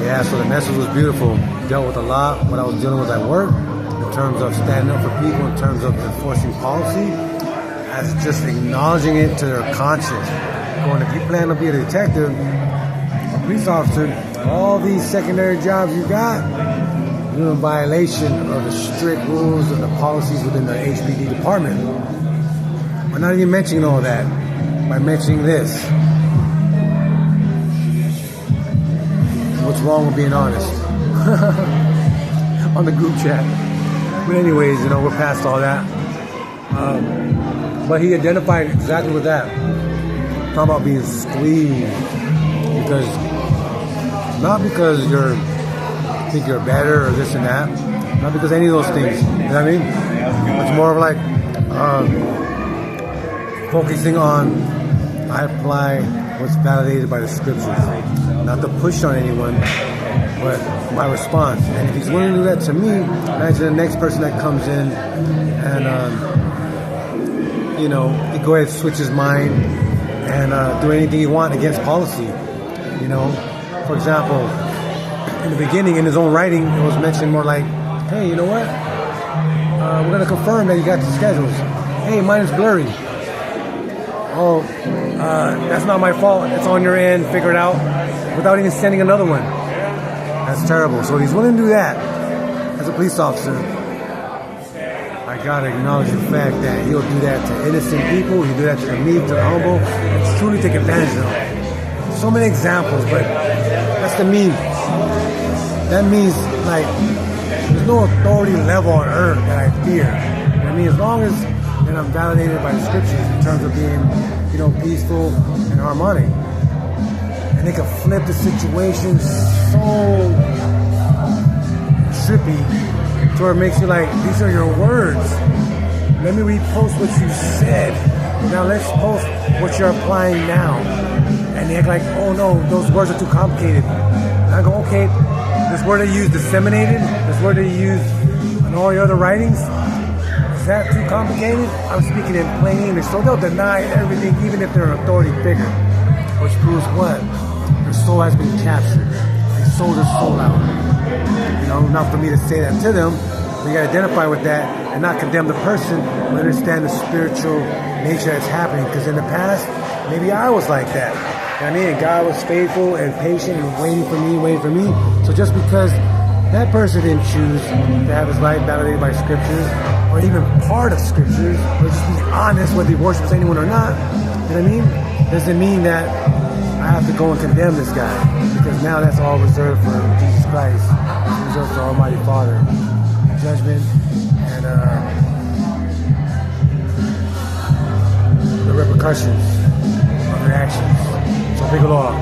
Yeah, so the message was beautiful. Dealt with a lot what I was dealing with at work in terms of standing up for people, in terms of enforcing policy, as just acknowledging it to their conscience. Going, if you plan to be a detective, a police officer, all these secondary jobs you got, you're in violation of the strict rules and the policies within the HPD department. We're not even mentioning all that by mentioning this. What's wrong with being honest? On the group chat. But anyways, we're past all that. But he identified exactly with that. Talking about being squeezed. Not because you think you're better or this and that. Not because any of those things. You know what I mean? It's more of like focusing on, I apply what's validated by the scriptures. Not to push on anyone, but my response. And if he's willing to do that to me, imagine the next person that comes in and, he go ahead and switch his mind and do anything he wants against policy. For example, in the beginning, in his own writing, it was mentioned more like, hey, you know what? We're going to confirm that you got the schedules. Hey, mine is blurry. Oh, that's not my fault. It's on your end. Figure it out. Without even sending another one. That's terrible. So he's willing to do that as a police officer. I gotta acknowledge the fact that he'll do that to innocent people. He'll do that to the meek, to the humble. It's truly take advantage of them. So many examples, but that's the meme. That means, there's no authority level on earth that I fear. As long as I'm validated by the scriptures in terms of being, peaceful and harmonic. And they can flip the situation so trippy to where it makes you like, these are your words. Let me repost what you said. Now let's post what you're applying now. And they act like, oh no, those words are too complicated. And I go, okay, this word that you use, disseminated, this word that you use in all your other writings, is that too complicated? I'm speaking in plain English. So they'll deny everything, even if they're an authority figure. Which proves what? Their soul has been captured. They sold their soul out. Not for me to say that to them. We got to identify with that and not condemn the person, but understand the spiritual nature that's happening. Because in the past, maybe I was like that. And God was faithful and patient and waiting for me. So just because that person didn't choose to have his life validated by scriptures, or even part of scriptures, or just be honest whether he worships anyone or not, doesn't mean that I have to go and condemn this guy, because now that's all reserved for Jesus Christ. It's reserved for Almighty Father. Judgment and the repercussions of their actions. So big law.